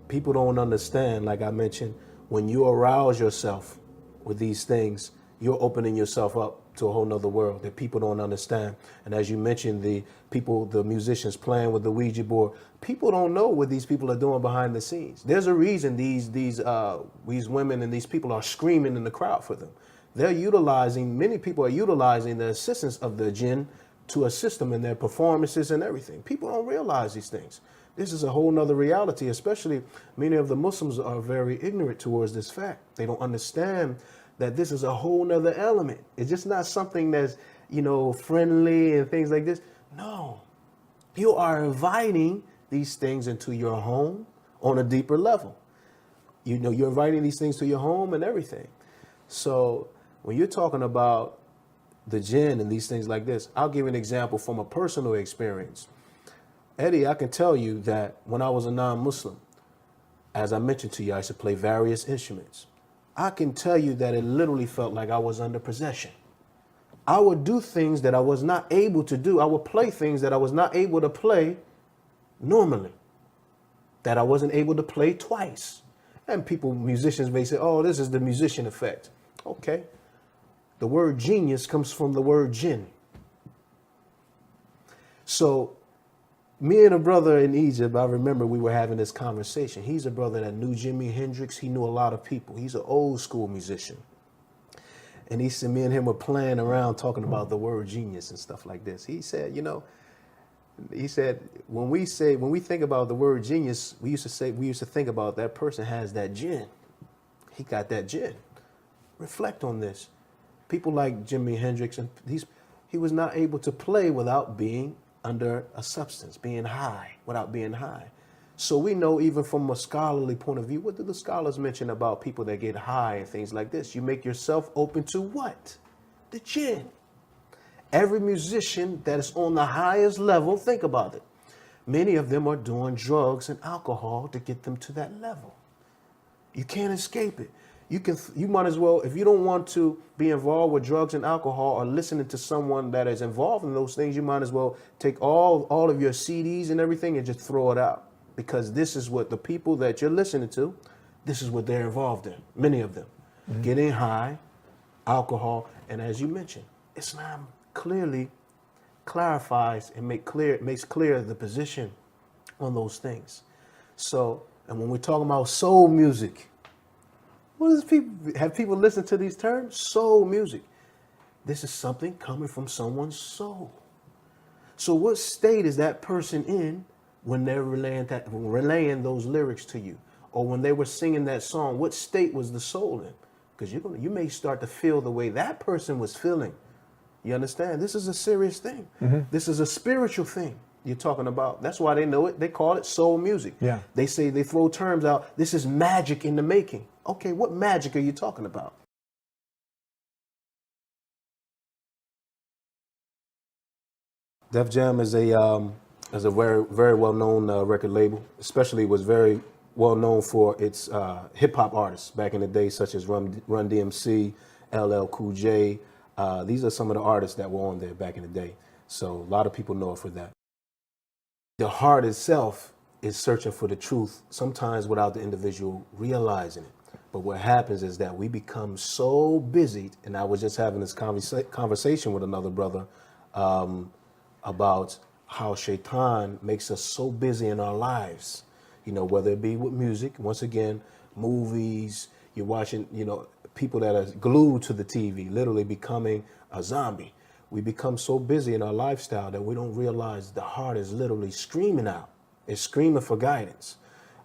people don't understand, like I mentioned, when you arouse yourself with these things, you're opening yourself up to a whole nother world that people don't understand. And as you mentioned, the musicians playing with the Ouija board, people don't know what these people are doing behind the scenes. There's a reason these women and these people are screaming in the crowd for them. Many people are utilizing the assistance of the jinn to assist them in their performances and everything. People don't realize these things. This is a whole nother reality, especially many of the Muslims are very ignorant towards this fact. They don't understand that this is a whole nother element. It's just not something that's, friendly and things like this. No, you are inviting these things into your home on a deeper level. You're inviting these things to your home and everything. So when you're talking about the jinn and these things like this, I'll give an example from a personal experience. Eddie, I can tell you that when I was a non-Muslim, as I mentioned to you, I used to play various instruments. I can tell you that it literally felt like I was under possession. I would do things that I was not able to do. I would play things that I was not able to play normally, that I wasn't able to play twice. And musicians may say, oh, this is the musician effect. Okay. The word genius comes from the word jinn. So me and a brother in Egypt, I remember we were having this conversation. He's a brother that knew Jimi Hendrix. He knew a lot of people. He's an old school musician. And he said, me and him were playing around talking about the word genius and stuff like this. He said, when we think about the word genius, we used to think about that person has that jinn. He got that jinn. Reflect on this. People like Jimi Hendrix, and he was not able to play without being under a substance, without being high. So we know, even from a scholarly point of view, what do the scholars mention about people that get high and things like this? You make yourself open to what? The jinn. Every musician that is on the highest level, think about it. Many of them are doing drugs and alcohol to get them to that level. You can't escape it. You might as well, if you don't want to be involved with drugs and alcohol or listening to someone that is involved in those things, you might as well take all of your CDs and everything and just throw it out. Because this is what the people that you're listening to, this is what they're involved in, many of them. Mm-hmm. Getting high, alcohol, and as you mentioned, Islam clearly clarifies and makes clear the position on those things. So, and when we're talking about soul music, have people listened to these terms? Soul music. This is something coming from someone's soul. So what state is that person in when they're relaying those lyrics to you? Or when they were singing that song, what state was the soul in? Because you may start to feel the way that person was feeling. You understand? This is a serious thing. Mm-hmm. This is a spiritual thing you're talking about. That's why they know it. They call it soul music. Yeah. They throw terms out. This is magic in the making. Okay, what magic are you talking about? Def Jam is a very, very well-known record label. Especially was very well known for its hip hop artists back in the day, such as Run DMC, LL Cool J. These are some of the artists that were on there back in the day. So a lot of people know it for that. The heart itself is searching for the truth, sometimes without the individual realizing it. But what happens is that we become so busy, and I was just having this conversation with another brother about how Shaitan makes us so busy in our lives, whether it be with music, once again, movies, you're watching, people that are glued to the TV, literally becoming a zombie. We become so busy in our lifestyle that we don't realize the heart is literally screaming out. It's screaming for guidance.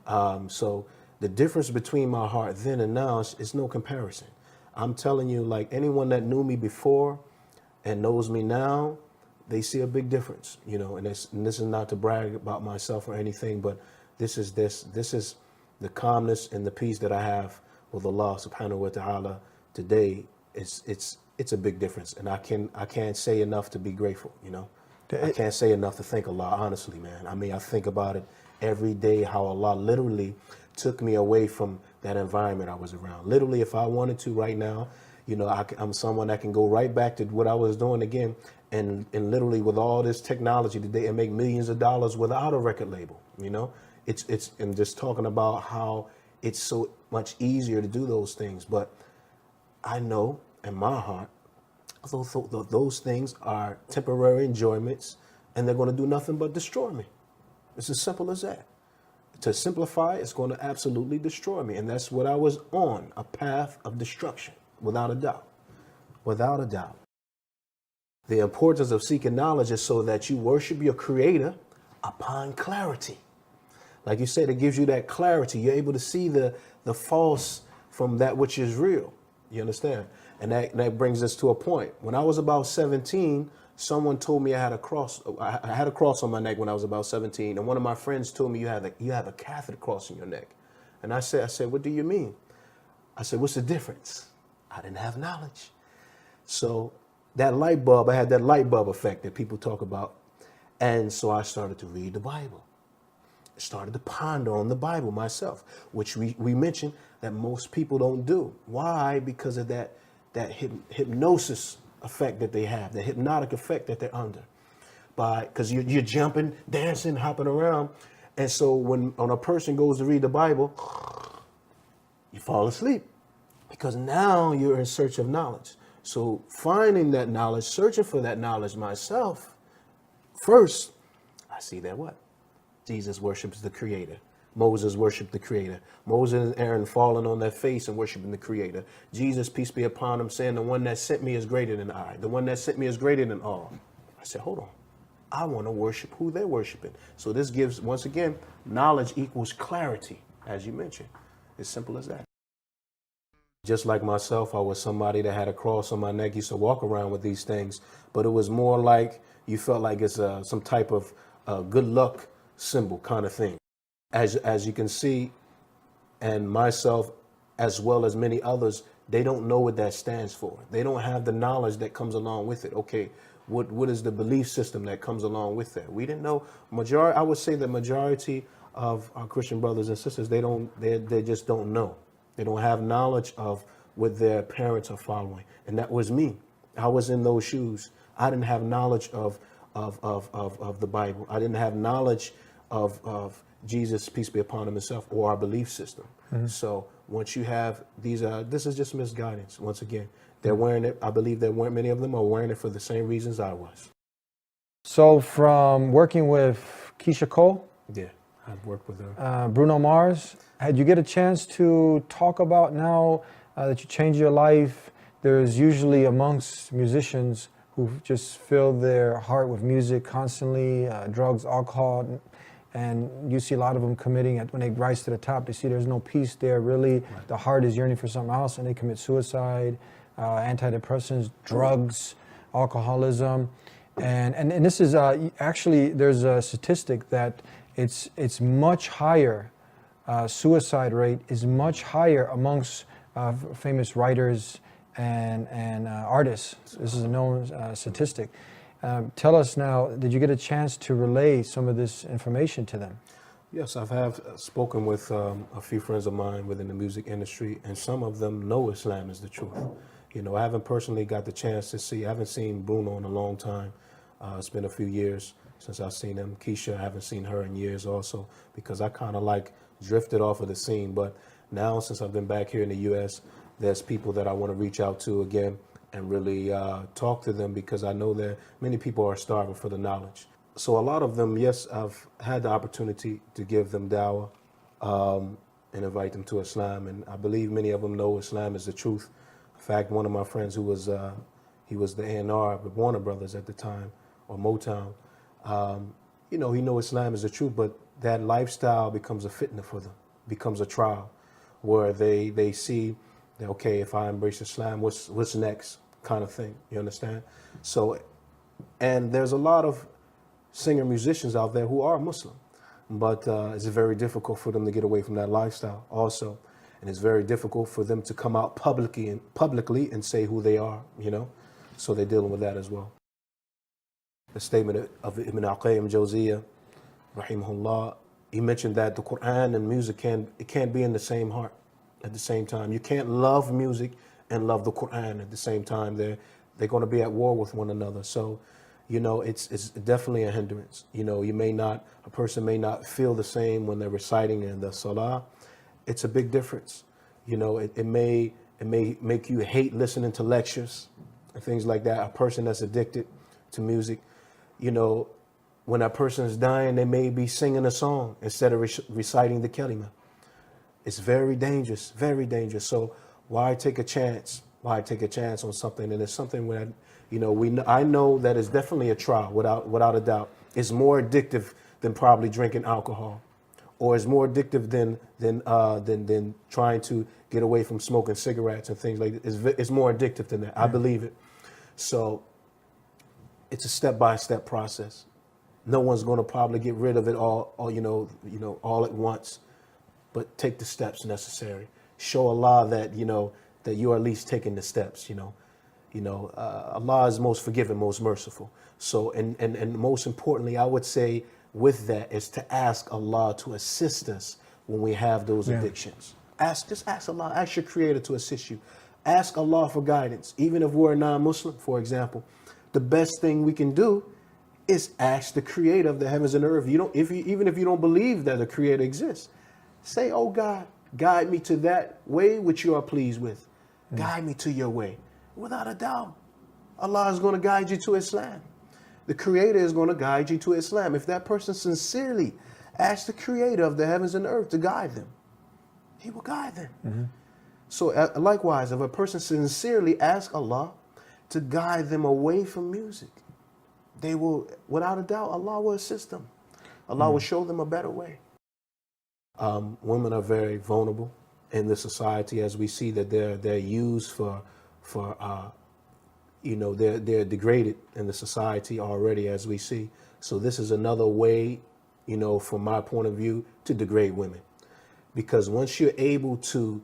So the difference between my heart then and now is no comparison. I'm telling you, like anyone that knew me before and knows me now, they see a big difference, and this is not to brag about myself or anything, but this is the calmness and the peace that I have with Allah subhanahu wa ta'ala today. It's a big difference, and I can't say enough to be grateful, I can't say enough to thank Allah, honestly, man. I mean, I think about it every day, how Allah literally took me away from that environment I was around. Literally, if I wanted to right now, I'm someone that can go right back to what I was doing again, and literally with all this technology today and make millions of dollars without a record label, It's and just talking about how it's so much easier to do those things. But I know in my heart, those things are temporary enjoyments, and they're going to do nothing but destroy me. It's as simple as that. To simplify, it's going to absolutely destroy me. And that's what I was on, a path of destruction, without a doubt. Without a doubt. The importance of seeking knowledge is so that you worship your creator upon clarity. Like you said, it gives you that clarity. You're able to see the false from that which is real. You understand? And that brings us to a point. When I was about 17, someone told me I had a cross on my neck when I was about 17. And one of my friends told me you have a Catholic cross on your neck. And I said, what do you mean? I said, what's the difference? I didn't have knowledge. So that light bulb, I had that light bulb effect that people talk about. And so I started to read the Bible. I started to ponder on the Bible myself, which we mentioned that most people don't do. Why? Because of that hypnosis effect that they have, the hypnotic effect that they're under. Because you're jumping, dancing, hopping around. And so when a person goes to read the Bible, you fall asleep because now you're in search of knowledge. So finding that knowledge, searching for that knowledge myself, first, I see that what? Jesus worships the Creator. Moses worshiped the Creator. Moses and Aaron falling on their face and worshiping the Creator. Jesus, peace be upon him, saying, the one that sent me is greater than I. The one that sent me is greater than all. I said, hold on. I want to worship who they're worshiping. So this gives, once again, knowledge equals clarity, as you mentioned. As simple as that. Just like myself, I was somebody that had a cross on my neck, used to walk around with these things, but it was more like you felt like it's some type of good luck symbol kind of thing. As you can see, and myself, as well as many others, they don't know what that stands for. They don't have the knowledge that comes along with it. Okay, what is the belief system that comes along with that? We didn't know. I would say the majority of our Christian brothers and sisters, they just don't know. They don't have knowledge of what their parents are following. And that was me. I was in those shoes. I didn't have knowledge of the Bible. I didn't have knowledge of Jesus, peace be upon him himself, or our belief system. Mm-hmm. So once you have this is just misguidance. Once again, they're wearing it. I believe many of them are wearing it for the same reasons I was. So from working with Keisha Cole, yeah, I've worked with her. Bruno Mars, had you get a chance to talk about now that you changed your life? There's usually amongst musicians who just fill their heart with music constantly, drugs, alcohol, and you see a lot of them committing when they rise to the top. They see there's no peace there. Really, right. The heart is yearning for something else, and they commit suicide, antidepressants, drugs, alcoholism, and this is actually there's a statistic that it's much higher. Suicide rate is much higher amongst famous writers and artists. This is a known statistic. Tell us now, did you get a chance to relay some of this information to them? Yes, have spoken with a few friends of mine within the music industry, and some of them know Islam is the truth. You know, I haven't personally got the chance to see, I haven't seen Bruno in a long time. It's been a few years since I've seen him. Keisha, I haven't seen her in years also, because I kind of like drifted off of the scene. But now, since I've been back here in the U.S., there's people that I want to reach out to again and really talk to them, because I know that many people are starving for the knowledge. So a lot of them, yes, I've had the opportunity to give them dawah and invite them to Islam. And I believe many of them know Islam is the truth. In fact, one of my friends who was, he was the A&R with Warner Brothers at the time, or Motown, you know, he knows Islam is the truth, but that lifestyle becomes a fitna for them, becomes a trial where they see that, okay, if I embrace Islam, what's next kind of thing, you understand? So, and there's a lot of singer musicians out there who are Muslim, but it's very difficult for them to get away from that lifestyle also. And it's very difficult for them to come out publicly and say who they are, you know? So they're dealing with that as well. The statement of Ibn al-Qayyim Jawziyah, rahimahullah, he mentioned that the Quran and music can't be in the same heart at the same time. You can't love music and love the Quran at the same time. They're going to be at war with one another. So you know, it's definitely a hindrance. You know, a person may not feel the same when they're reciting in the salah. It's a big difference. You know, it may make you hate listening to lectures and things like that. A person that's addicted to music, you know, when that person is dying, they may be singing a song instead of reciting the kalima. It's very dangerous, very dangerous. So why take a chance? Why take a chance on something? And it's something where, you know, I know that it's definitely a trial, without a doubt. It's more addictive than probably drinking alcohol, or it's more addictive than trying to get away from smoking cigarettes and things like that. It's more addictive than that. I believe it. So it's a step-by-step process. No one's going to probably get rid of it all all at once, but take the steps necessary. Show Allah that, you know, that you're at least taking the steps, Allah is most forgiving, most merciful. So, and most importantly, I would say with that is to ask Allah to assist us when we have those addictions. Just ask Allah, ask your creator to assist you. Ask Allah for guidance. Even if we're a non-Muslim, for example, the best thing we can do is ask the creator of the heavens and earth. Even if you don't believe that the creator exists, say, oh God, guide me to that way which you are pleased with. Guide me to your way. Without a doubt, Allah is going to guide you to Islam. The creator is going to guide you to Islam. If that person sincerely asks the creator of the heavens and earth to guide them, he will guide them. So likewise, if a person sincerely asks Allah to guide them away from music, they will, without a doubt, Allah will assist them. Allah will show them a better way. Women are very vulnerable in this society, as we see that they're used for they're degraded in the society already, as we see. So this is another way, from my point of view, to degrade women, because once you're able to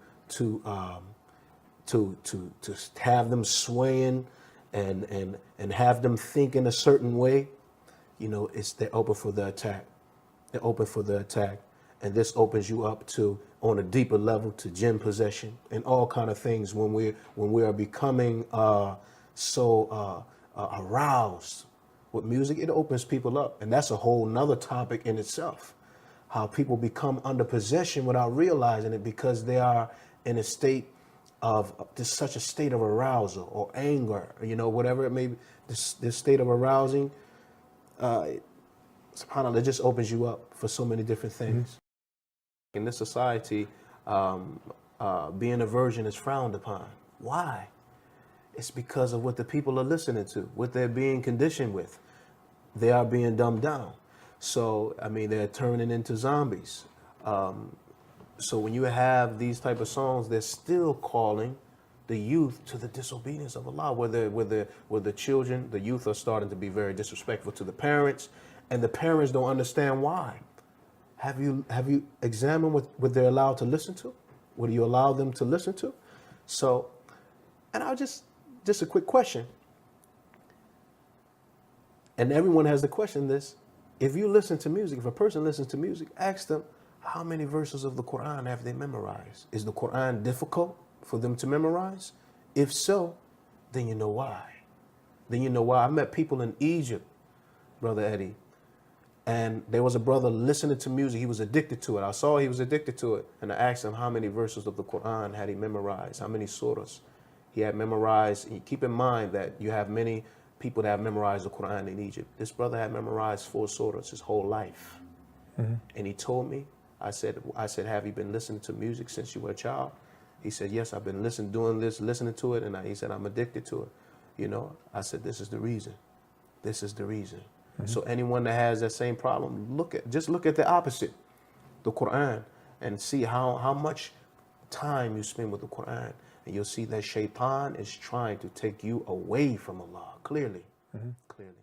have them swaying and have them think in a certain way, they're open for the attack. They're open for the attack. And this opens you up to, on a deeper level, to jinn possession and all kind of things when we are becoming so aroused with music. It opens people up, and that's a whole nother topic in itself. How people become under possession without realizing it, because they are in a state of such a state of arousal or anger, whatever it may be. This state of arousing, subhanAllah, it just opens you up for so many different things. In this society, being a virgin is frowned upon. Why? It's because of what the people are listening to, what they're being conditioned with. They are being dumbed down. So, they're turning into zombies. So when you have these type of songs, they're still calling the youth to the disobedience of Allah, where the children, the youth are starting to be very disrespectful to the parents, and the parents don't understand why. Have you examined what they're allowed to listen to? What do you allow them to listen to? So, and I'll just a quick question. And everyone has to question this. If you listen to music, if a person listens to music, ask them, how many verses of the Quran have they memorized? Is the Quran difficult for them to memorize? If so, then you know why. I met people in Egypt, Brother Eddie, and there was a brother listening to music. He was addicted to it. I saw he was addicted to it. And I asked him how many verses of the Quran had he memorized, how many surahs he had memorized. And keep in mind that you have many people that have memorized the Quran in Egypt. This brother had memorized 4 surahs his whole life. And he told me, I said, have you been listening to music since you were a child? He said, yes, I've been listening to it. And he said, I'm addicted to it. I said, this is the reason. This is the reason. So anyone that has that same problem, look at the opposite, the Quran, and see how much time you spend with the Quran. And you'll see that shaitan is trying to take you away from Allah, clearly. Clearly.